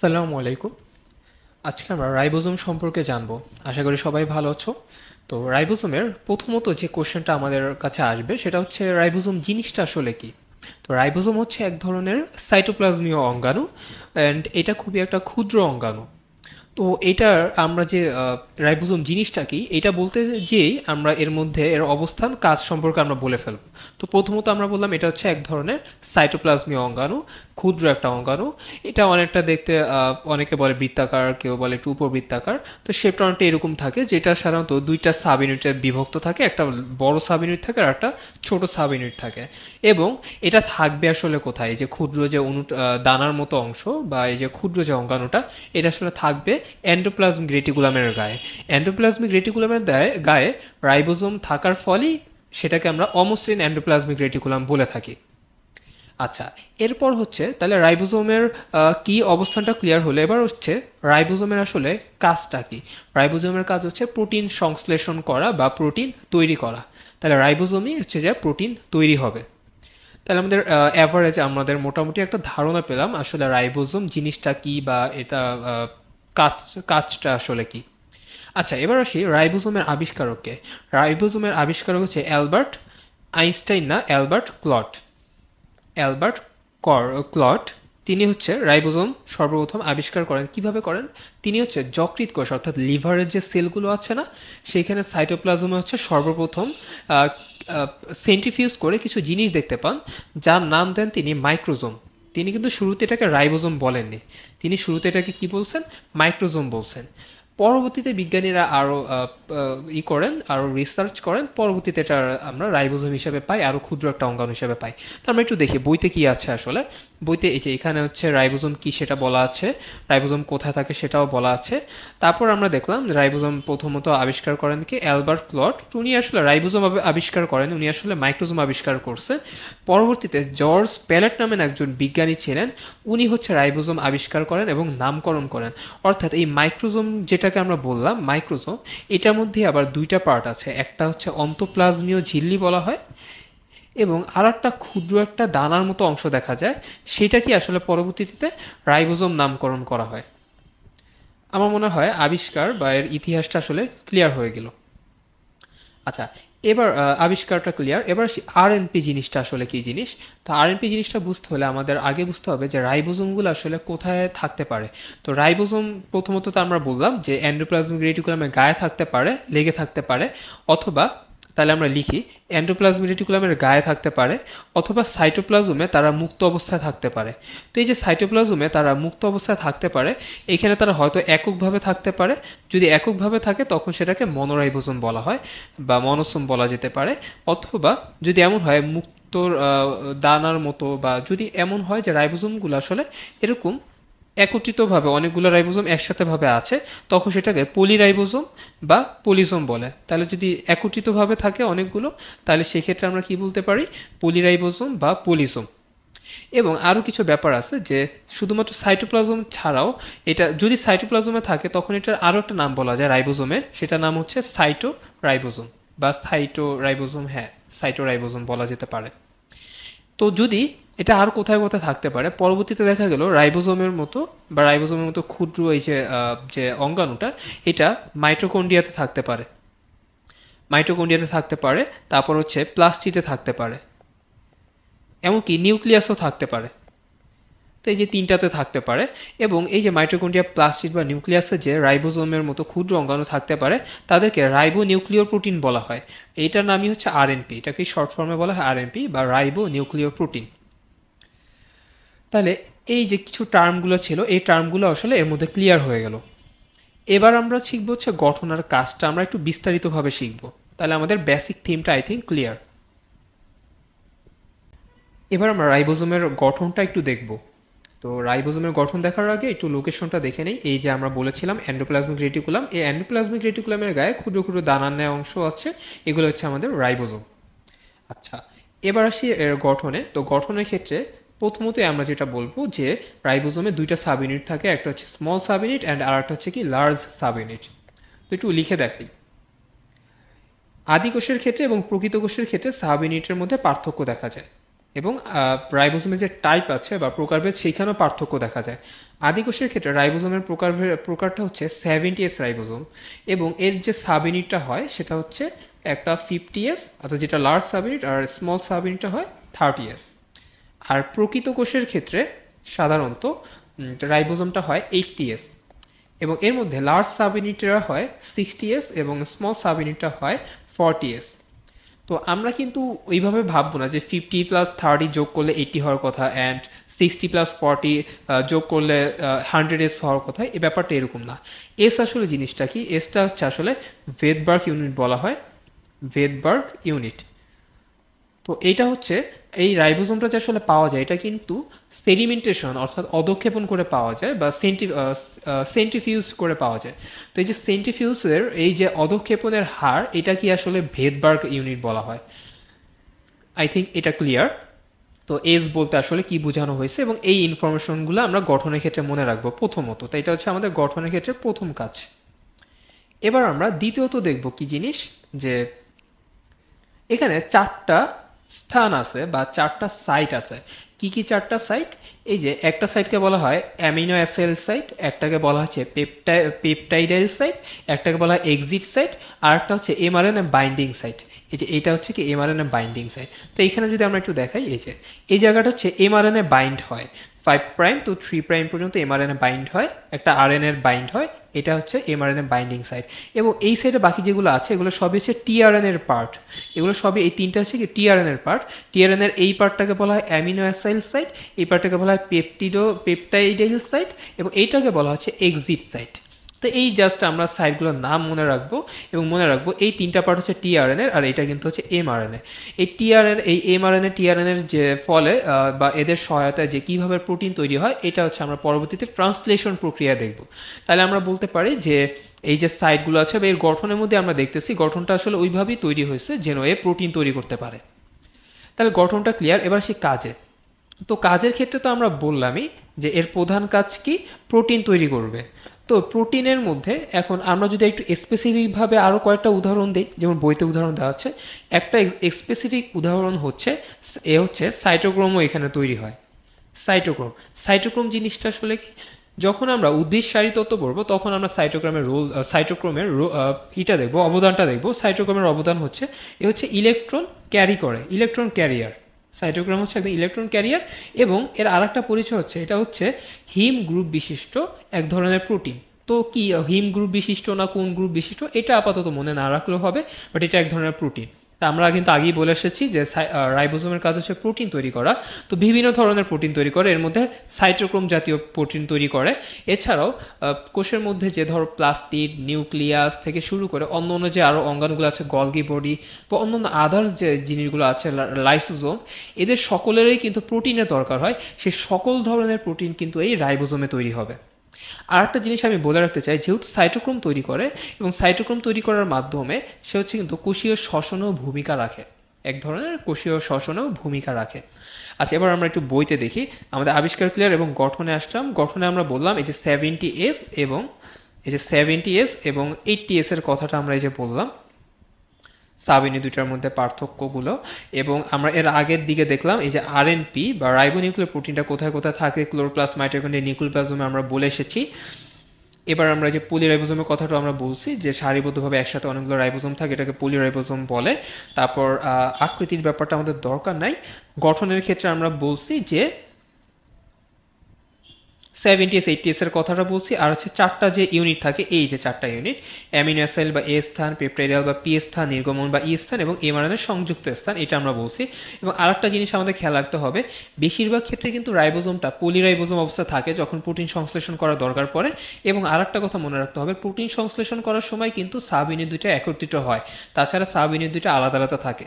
আসসালামু আলাইকুম। আজকে আমরা রাইবোজোম সম্পর্কে জানবো। আশা করি সবাই ভালো আছো। তো রাইবোজোমের প্রথমত যে কোশ্চেনটা আমাদের কাছে আসবে সেটা হচ্ছে রাইবোজোম জিনিসটা আসলে কি। তো রাইবোজোম হচ্ছে এক ধরনের সাইটোপ্লাজমীয় অঙ্গাণু, অ্যান্ড এটা খুবই একটা ক্ষুদ্র অঙ্গাণু। তো এটার আমরা যে রাইবোজোম জিনিসটা কি এটা বলতে যেই আমরা এর মধ্যে এর অবস্থান কাজ সম্পর্কে আমরা বলে ফেলব। তো প্রথমত আমরা বললাম এটা হচ্ছে এক ধরনের সাইটোপ্লাজমীয় অঙ্গাণু, ক্ষুদ্র একটা অঙ্গাণু। এটা অনেকটা দেখতে অনেকে বলে বৃত্তাকার, কেউ বলে একটু উপবৃত্তাকার। তো শেপটা অনেকটা এরকম থাকে, যেটা সাধারণত দুইটা সাব ইউনিটে বিভক্ত থাকে, একটা বড় সাব ইউনিট থাকে আর একটা ছোট সাব ইউনিট থাকে। এবং এটা থাকবে আসলে কোথায়, এই যে ক্ষুদ্র যে দানার মতো অংশ বা এই যে ক্ষুদ্র যে অঙ্গাণুটা, এটা আসলে থাকবে এন্ডোপ্লাজমিক রেটিকুলামের গায়ে। এন্ডোপ্লাজমিক রেটিকুলামের গায়ে রাইবোজোম থাকার ফলেই সেটাকে আমরা অমসৃণ এন্ডোপ্লাজমিক রেটিকুলাম বলে থাকি। আচ্ছা, এরপর হচ্ছে তাহলে রাইবোজোমের কি অবস্থানটা ক্লিয়ার হলো, এবার হচ্ছে রাইবোজোমের আসলে কাজটা কি। রাইবোজোমের কাজ হচ্ছে প্রোটিন সংশ্লেষণ করা বা প্রোটিন তৈরি করা। তাহলে রাইবোজোমই হচ্ছে যে প্রোটিন তৈরি হবে। তাহলে আমাদের অ্যাভারেজ আমাদের মোটামুটি একটা ধারণা পেলাম আসলে রাইবোজোম জিনিসটা কি বা এটা কাজ কাজটা আসলে কি। আচ্ছা, এবার আসি রাইবোজোমের আবিষ্কারককে। রাইবোজোমের আবিষ্কারক হচ্ছে অ্যালবার্ট আইনস্টাইন, না অ্যালবার্ট ক্লট। অ্যালবার্ট ক্লট তিনি হচ্ছে রাইবোজোম সর্বপ্রথম আবিষ্কার করেন। কিভাবে করেন? তিনি হচ্ছে যকৃৎ কোষ অর্থাৎ লিভারের যে সেলগুলো আছে না, সেইখানে সাইটোপ্লাজমে হচ্ছে সর্বপ্রথম সেন্ট্রিফিউজ করে কিছু জিনিস দেখতে পান, যার নাম দেন তিনি মাইক্রোজোম। তিনি কিন্তু শুরুতে এটাকে রাইবোজোম বলেননি, তিনি শুরুতে এটাকে কি বলছেন, মাইক্রোজোম বলছেন। পরবর্তীতে বিজ্ঞানীরা আরো করেন, আরো রিসার্চ করেন, পরবর্তীতে এটা আমরা রাইবোজোম হিসেবে পাই, আরো ক্ষুদ্র একটা অঙ্গাণু হিসেবে পাই। তো আমরা একটু দেখি বইতে কি আছে আসলে। বইতে এই যে এখানে হচ্ছে রাইবোজোম কি সেটা বলা আছে, রাইবোজোম কোথায় থাকে সেটাও বলা আছে। তারপর আমরা দেখলাম রাইবোজোম প্রথমত আবিষ্কার করেন কি অ্যালবার্ট ক্লট। উনি আসলে রাইবোজোম আবিষ্কার করেন, উনি আসলে মাইক্রোজোম আবিষ্কার করছেন। পরবর্তীতে জর্জ প্যালেট নামেন একজন বিজ্ঞানী ছিলেন, উনি হচ্ছে রাইবোজোম আবিষ্কার করেন এবং নামকরণ করেন। অর্থাৎ এই মাইক্রোজোম যেটাকে আমরা বললাম মাইক্রোজোম, এটার মধ্যে আবার দুইটা পার্ট আছে, একটা হচ্ছে অন্তঃপ্লাজমীয় ঝিল্লি বলা হয়, এবং আর একটা ক্ষুদ্র একটা দানার মতো অংশ দেখা যায়, সেটা কি আসলে পরবর্তীতে রাইবোজোম নামকরণ করা হয়। আমার মনে হয় আবিষ্কার বা এর ইতিহাসটা আসলে ক্লিয়ার হয়ে গেল। আচ্ছা, এবার আবিষ্কারটা ক্লিয়ার, এবার আরএনপি জিনিসটা আসলে কি জিনিস। তো আরএনপি জিনিসটা বুঝতে হলে আমাদের আগে বুঝতে হবে যে রাইবোজোমগুলো আসলে কোথায় থাকতে পারে। তো রাইবোজোম প্রথমত তো আমরা বললাম যে এন্ডোপ্লাজমিক রেটিকুলামের গায়ে থাকতে পারে, লেগে থাকতে পারে, অথবা তাহলে আমরা লিখি এন্ডোপ্লাজমিক রেটিকুলামের গায়ে থাকতে পারে, অথবা সাইটোপ্লাজমে তারা মুক্ত অবস্থায় থাকতে পারে। তো এই যে সাইটোপ্লাজমে তারা মুক্ত অবস্থায় থাকতে পারে, এখানে তারা হয়তো এককভাবে থাকতে পারে। যদি এককভাবে থাকে তখন সেটাকে মনোরাইবোজোম বলা হয় বা মনোসোম বলা যেতে পারে। অথবা যদি এমন হয় মুক্তোর দানার মতো, বা যদি এমন হয় যে রাইবোজোমগুলো আসলে এরকম একত্রিতভাবে অনেকগুলো রাইবোজোম একসাথে ভাবে আছে, তখন সেটাকে পলিরাইবোজোম বা পলিজোম বলে। তাহলে যদি একত্রিতভাবে থাকে অনেকগুলো, তাহলে সেক্ষেত্রে আমরা কি বলতে পারি, পলিরাইবোজোম বা পলিজোম। এবং আরও কিছু ব্যাপার আছে যে শুধুমাত্র সাইটোপ্লাজম ছাড়াও এটা যদি সাইটোপ্লাজমে থাকে তখন এটার আরও একটা নাম বলা যায় রাইবোজোমের, সেটা নাম হচ্ছে সাইটো রাইবোজোম বা সাইটো রাইবোজোম। হ্যাঁ, সাইটো রাইবোজোম বলা যেতে পারে। তো যদি এটা আর কোথায় কোথায় থাকতে পারে, পরবর্তীতে দেখা গেল রাইবোজোমের মতো বা রাইবোজোমের মতো ক্ষুদ্র এই যে যে অঙ্গাণুটা, এটা মাইটোকন্ড্রিয়াতে থাকতে পারে, মাইটোকন্ড্রিয়াতে থাকতে পারে, তারপর হচ্ছে প্লাস্টিডে থাকতে পারে, এমনকি নিউক্লিয়াসও থাকতে পারে। তো এই যে তিনটাতে থাকতে পারে। এবং এই যে মাইটোকন্ড্রিয়া, প্লাস্টিড বা নিউক্লিয়াসে যে রাইবোজোমের মতো ক্ষুদ্র অঙ্গাণু থাকতে পারে, তাদেরকে রাইবো নিউক্লিয় প্রোটিন বলা হয়। এইটার নামই হচ্ছে আরএনপি, এটাকে শর্ট ফর্মে বলা হয় আরএনপি বা রাইবো নিউক্লিয় প্রোটিন। তাহলে এই যে কিছু টার্মগুলো ছিল, এই টার্মগুলো আসলে এর মধ্যে ক্লিয়ার হয়ে গেল। এবার আমরা শিখবো হচ্ছে গঠন আর কাজটা আমরা একটু বিস্তারিতভাবে শিখবো। তাহলে আমাদের বেসিক থিমটা আই থিঙ্ক ক্লিয়ার। এবার আমরা রাইবোজোমের গঠনটা একটু দেখব। তো রাইবোজোমের গঠন দেখার আগে একটু লোকেশনটা দেখে নেই। এই যে আমরা বলেছিলাম এন্ডোপ্লাজমিক রেটিকুলাম, এই এন্ডোপ্লাজমিক রেটিকুলামের গায়ে ক্ষুদ্র ক্ষুদ্র দানার ন্যায় অংশ আছে, এগুলো হচ্ছে আমাদের রাইবোজোম। আচ্ছা, এবার আসি এর গঠনে। তো গঠনের ক্ষেত্রে প্রথমতই আমরা যেটা বলবো যে রাইবোজোমে দুইটা সাব ইউনিট থাকে, একটা হচ্ছে স্মল সাব ইউনিট অ্যান্ড আর একটা হচ্ছে কি লার্জ সাব ইউনিট। তো একটু লিখে দেখাই। আদি কোষের ক্ষেত্রে এবং প্রকৃত কোষের ক্ষেত্রে সাব ইউনিটের মধ্যে পার্থক্য দেখা যায়। এবং রাইবোজোমের যে টাইপ আছে বা প্রকারভেদ সেইখানেও পার্থক্য দেখা যায়। আদি কোষের ক্ষেত্রে রাইবোজোমের প্রকারটা হচ্ছে 70S রাইবোজোম, এবং এর যে সাব ইউনিটটা হয় সেটা হচ্ছে একটা 50S, অর্থাৎ যেটা লার্জ সাব ইউনিট, আর স্মল সাব ইউনিটটা হয় 30S। আর প্রকৃত কোষের ক্ষেত্রে সাধারণত রাইবোজোমটা হয় 80S, এবং এর মধ্যে লার্জ সাব ইউনিটরা হয় 60S এবং স্মল সাব ইউনিটটা হয় 40S। তো আমরা কিন্তু ওইভাবে ভাববো না যে 50+30 যোগ করলে 80 হওয়ার কথা, অ্যান্ড 60+40 যোগ করলে 100S হওয়ার কথা। এই ব্যাপারটা এরকম না। এস আসলে জিনিসটা কি, এসটা হচ্ছে আসলে ভেদবার্গ ইউনিট বলা হয়, ভেদবার্গ ইউনিট। তো এইটা হচ্ছে এই রাইবোজোমটা যে আসলে পাওয়া যায় এটা কিন্তু সেডিমেন্টেশন অর্থাৎ অধঃক্ষেপণ করে পাওয়া যায়, বা সেন্ট্রিফিউজ করে পাওয়া যায়। তো এই যে সেন্ট্রিফিউজের এই যে অধঃক্ষেপণের হার, এটা কি আসলে ভেদবার্গ ইউনিট বলা হয়। আই থিঙ্ক এটা ক্লিয়ার। তো এস বলতে আসলে কি বোঝানো হয়েছে এবং এই ইনফরমেশনগুলো আমরা গঠনের ক্ষেত্রে মনে রাখবো প্রথমত। তো এটা হচ্ছে আমাদের গঠনের ক্ষেত্রে প্রথম কাজ। এবার আমরা দ্বিতীয়ত দেখব কি জিনিস, যে এখানে চারটা স্থান আছে বা চারটা সাইট আছে। কি কি চারটা সাইট? এই যে একটা সাইটকে বলা হয় অ্যামিনো অ্যাসিড সাইট, একটাকে বলা হচ্ছে পেপটাইডাইল সাইট, একটাকে বলা হয় এক্সিট সাইট, আর একটা হচ্ছে এমআরএনএ বাইন্ডিং সাইট। এই যে এটা হচ্ছে কি এমআরএনএ বাইন্ডিং সাইট। তো এখানে যদি আমরা একটু দেখাই, এই যে এই জায়গাটা হচ্ছে এমআরএনএ বাইন্ড হয় 5' to 3' পর্যন্ত এমআরএনএ বাইন্ড হয়, একটা আরএনএ বাইন্ড হয়, এটা হচ্ছে এমআরএনএ বাইন্ডিং সাইট। এবং এই সাইডে বাকি যেগুলো আছে এগুলো সবই হচ্ছে টিআরএন এর পার্ট। এগুলো সবই, এই তিনটা হচ্ছে কি টিআরএন এর পার্ট। টিআরএন এর এই পার্টটাকে বলা হয় অ্যামিনো অ্যাসাইল সাইট, এই পার্টটাকে বলা হয় পেপটাইডাইল সাইট, এবং এইটাকে বলা হচ্ছে এক্সিট সাইট। তো এই জাস্ট আমরা সাইটগুলোর নাম মনে রাখবো, এবং মনে রাখবো এই তিনটা পার্ট হচ্ছে টিআরএনএ আর এটা কিন্তু হচ্ছে এমআরএনএ। এই এমআরএনএ টিআরএনএর যে ফলে বা এদের সহায়তায় যে কিভাবে প্রোটিন তৈরি হয়, এটা হচ্ছে আমরা পরবর্তীতে ট্রান্সলেশন প্রক্রিয়া দেখব। তাহলে আমরা বলতে পারি যে এই যে সাইটগুলো আছে বা এর গঠনের মধ্যে আমরা দেখতেছি গঠনটা আসলে ওইভাবেই তৈরি হয়েছে যেন এ প্রোটিন তৈরি করতে পারে। তাহলে গঠনটা ক্লিয়ার। এবার সে কাজে, তো কাজের ক্ষেত্রে তো আমরা বললামই যে এর প্রধান কাজ কি, প্রোটিন তৈরি করবে। তো প্রোটিনের মধ্যে এখন আমরা যদি একটু স্পেসিফিকভাবে আরও কয়েকটা উদাহরণ দিই, যেমন বইতে উদাহরণ দেওয়া আছে, একটা স্পেসিফিক উদাহরণ হচ্ছে সাইটোক্রোমও এখানে তৈরি হয়। সাইটোক্রোম, সাইটোক্রোম জিনিসটা আসলে কি, যখন আমরা উদ্ভিদ সারি তত্ত্ব পড়বো তখন আমরা সাইটোক্রোমের ইটা দেখবো, অবদানটা দেখবো। সাইটোক্রোমের অবদান হচ্ছে এ হচ্ছে ইলেকট্রন ক্যারি করে, ইলেকট্রন ক্যারিয়ার। সাইটোক্রোম হচ্ছে একদম ইলেকট্রন ক্যারিয়ার, এবং এর আরেকটা পরিচয় হচ্ছে এটা হচ্ছে হিম গ্রুপ বিশিষ্ট এক ধরনের প্রোটিন। তো কি হিম গ্রুপ বিশিষ্ট না কোন গ্রুপ বিশিষ্ট এটা আপাতত মনে না রাখলেও হবে, বাট এটা এক ধরনের প্রোটিন। তা আমরা কিন্তু আগেই বলে এসেছি যে রাইবোজোমের কাজ হচ্ছে প্রোটিন তৈরি করা। তো বিভিন্ন ধরনের প্রোটিন তৈরি করে, এর মধ্যে সাইটোক্রোম জাতীয় প্রোটিন তৈরি করে। এছাড়াও কোষের মধ্যে যে ধরো প্লাস্টিড, নিউক্লিয়াস থেকে শুরু করে অন্য অন্য যে আরো অঙ্গাণুগুলো আছে, গলগি বডি বা অন্যান্য আদার্স যে জিনিসগুলো আছে, লাইসোজোম, এদের সকলেরই কিন্তু প্রোটিনের দরকার হয়। সেই সকল ধরনের প্রোটিন কিন্তু এই রাইবোজোমে তৈরি হবে। আর একটা জিনিস আমি বলে রাখতে চাই, যেহেতু সাইটোক্রোম তৈরি করে এবং সাইটোক্রোম তৈরি করার মাধ্যমে সে হচ্ছে কিন্তু কোষীয় শ্বসনেও ভূমিকা রাখে, এক ধরনের কোষীয় শ্বসনেও ভূমিকা রাখে। আচ্ছা, এবার আমরা একটু বইতে দেখি। আমাদের আবিষ্কার ক্লিয়ার এবং গঠনে আসলাম। গঠনে আমরা বললাম এই যে 70S এবং 80S এর কথাটা আমরা এই যে বললাম, সাব ইউনিট দুইটার মধ্যে পার্থক্যগুলো। এবং আমরা এর আগের দিকে দেখলাম এই যে আরএনপি বা রাইবোনিউক্লিক প্রোটিনটা কোথায় কোথায় থাকে, ক্লোরোপ্লাস্ট, মাইটোকন্ড্রিয়া, নিউক্লিওপ্লাজমে আমরা বলে এসেছি। এবার আমরা যে পলিরাইবোজোমের কথাটা আমরা বলছি যে সারিবদ্ধভাবে একসাথে অনেকগুলো রাইবোজোম থাকে, এটাকে পলিরাইবোজোম বলে। তারপর আকৃতির ব্যাপারটা আমাদের দরকার নাই। গঠনের ক্ষেত্রে আমরা বলছি যে 70S 80S এর কথাটা বলছি। আর হচ্ছে চারটা যে ইউনিট থাকে, এই যে চারটা ইউনিট, অ্যামিনো অ্যাসিড বা এ স্থান, পেপটাইডাল বা পি স্থান, নির্গমন বা ই স্থান, এবং এমআরএনএ সংযুক্ত স্থান, এটা আমরা বলছি। এবং আরেকটা জিনিস আমাদের খেয়াল রাখতে হবে, বেশিরভাগ ক্ষেত্রে কিন্তু রাইবোজোমটা পলিরাইবোজোম অবস্থা থাকে যখন প্রোটিন সংশ্লেষণ করা দরকার পড়ে। এবং আরেকটা কথা মনে রাখতে হবে, প্রোটিন সংশ্লেষণ করার সময় কিন্তু সাব ইউনিট দুইটা একত্রিত হয়, তাছাড়া সাব ইউনিট দুইটা আলাদা আলাদা থাকে।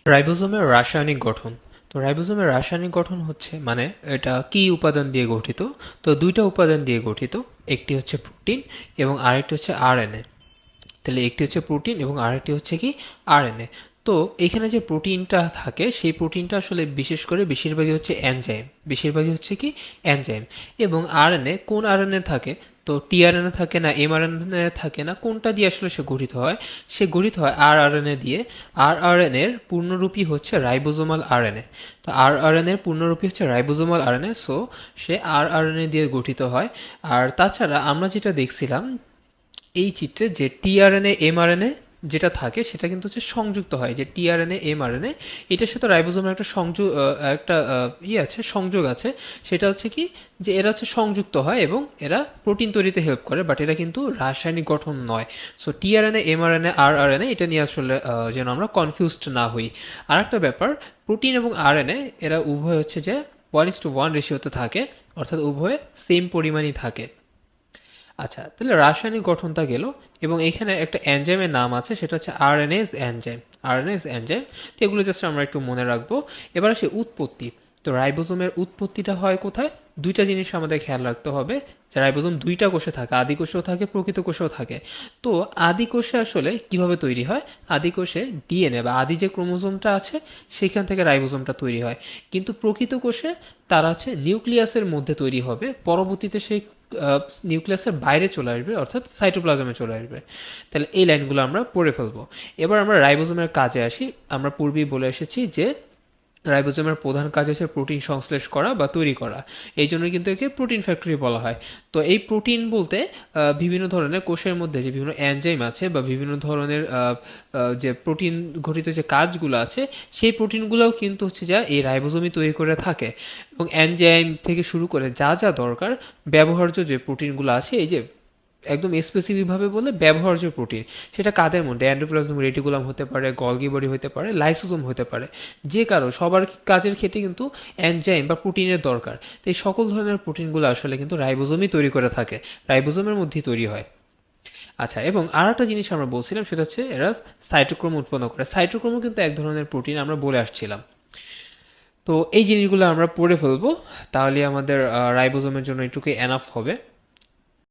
রাইবোজোমের রাসায়নিক গঠন। তো রাইবোজোমের রাসায়নিক গঠন হচ্ছে মানে এটা কি উপাদান দিয়ে গঠিত? তো দুইটা উপাদান দিয়ে গঠিত, একটি হচ্ছে প্রোটিন এবং আরেকটি হচ্ছে আরএনএ। তাহলে একটি হচ্ছে প্রোটিন এবং আরেকটি হচ্ছে কি আরএনএ। তো এখানে যে প্রোটিনটা থাকে সেই প্রোটিনটা আসলে বিশেষ করে বেশিরভাগই হচ্ছে এনজাইম, বেশিরভাগই হচ্ছে কি এনজাইম। এবং আরএনএ, কোন আরএনএ থাকে? তো টিআরএনএ থাকে না এমআরএনএ থাকে না, কোনটা দিয়ে আসলে সে গঠিত হয়? সে গঠিত হয় আরআরএনএ দিয়ে। আরআরএন এর পূর্ণরূপই হচ্ছে রাইবোজোমাল আরএনএ। তো আরআরএন এর পূর্ণরূপই হচ্ছে রাইবোজোমাল আরএনএ, সো সে আরআরএনএ দিয়ে গঠিত হয়। আর তাছাড়া আমরা যেটা দেখছিলাম এই চিত্রে, যে টিআরএনএ এমআরএনএ যেটা থাকে সেটা কিন্তু হচ্ছে সংযুক্ত হয়, যে টিআরএনএ এমআরএনএ এটার সাথে রাইবোজোমের একটা সংযোগ, একটা আছে, সংযোগ আছে। সেটা হচ্ছে কি, যে এরা হচ্ছে সংযুক্ত হয় এবং এরা প্রোটিন তৈরিতে হেল্প করে, বাট এরা কিন্তু রাসায়নিক গঠন নয়। সো টিআরএনএ এমআরএনএ আরআরএনএ এটা নিয়ে আসলে যেন আমরা কনফিউজড না হই। আর একটা ব্যাপার, প্রোটিন এবং আরএনএ এরা উভয় হচ্ছে যে 1:1 রেশিওতে থাকে, অর্থাৎ উভয়ে সেম পরিমাণই থাকে। আচ্ছা, তাহলে রাসায়নিক গঠনটা গেল, এবং এখানে একটা এনজাইমের নাম আছে, সেটা হচ্ছে আরএনএজ এনজাইম। আরএনএজ এনজাইম, তো এগুলো জাস্ট আমরা একটু মনে রাখবো। এবার আসে উৎপত্তি। তো রাইবোজোমের উৎপত্তিটা হয় কোথায়? দুইটা জিনিস আমাদের খেয়াল রাখতে হবে, যে রাইবোজোম দুইটা কোষে থাকে, আদি কোষেও থাকে, প্রকৃত কোষেও থাকে। তো আদি কোষে আসলে কিভাবে তৈরি হয়? আদি কোষে ডিএনএ বা আদি যে ক্রোমোজোমটা আছে সেখান থেকে রাইবোজোমটা তৈরি হয়। কিন্তু প্রকৃত কোষে তারা হচ্ছে নিউক্লিয়াসের মধ্যে তৈরি হবে, পরবর্তীতে সেই নিউক্লিয়াসের বাইরে চলে আসবে, অর্থাৎ সাইটোপ্লাজমে চলে আসবে। তাহলে এই লাইনগুলো আমরা পড়ে ফেলবো। এবার আমরা রাইবোজোমের কাজে আসি। আমরা পূর্বেই বলে এসেছি যে রাইবোজোমের প্রধান কাজ হচ্ছে প্রোটিন সংশ্লেষ করা বা তৈরি করা। এই জন্য কিন্তু একে প্রোটিন ফ্যাক্টরি বলা হয়। তো এই প্রোটিন বলতে বিভিন্ন ধরনের কোষের মধ্যে যে বিভিন্ন এনজাইম আছে বা বিভিন্ন ধরনের যে প্রোটিন ঘটিত যে কাজগুলো আছে, সেই প্রোটিনগুলোও কিন্তু হচ্ছে যা এই রাইবোজোমই তৈরি করে থাকে। এবং এনজাইম থেকে শুরু করে যা যা দরকার ব্যবহার্য যে প্রোটিনগুলো আছে, এই যে একদম স্পেসিফিক ভাবে বলে ব্যবহার্য প্রোটিন, সেটা কাদের মধ্যে? এন্ডোপ্লাজম রেটিকুলাম হতে পারে, গলগি বডি হতে পারে, লাইসোজোম হতে পারে। যে কারো সবার কাজের ক্ষেত্রে কিন্তু এনজাইম বা প্রোটিনের দরকার। তো এই সকল ধরনের প্রোটিনগুলো আসলে কিন্তু রাইবোজোমই তৈরি করে থাকে, রাইবোজোমের মধ্যেই তৈরি হয়। আচ্ছা, এবং আর একটা জিনিস আমরা বলছিলাম, সেটা হচ্ছে এরা সাইটোক্রোম উৎপন্ন করে। সাইটোক্রোমও কিন্তু এক ধরনের প্রোটিন, আমরা বলে আসছিলাম। তো এই জিনিসগুলো আমরা পড়ে ফেলবো, তাহলে আমাদের রাইবোজোমের জন্য এটুকু এনাফ হবে।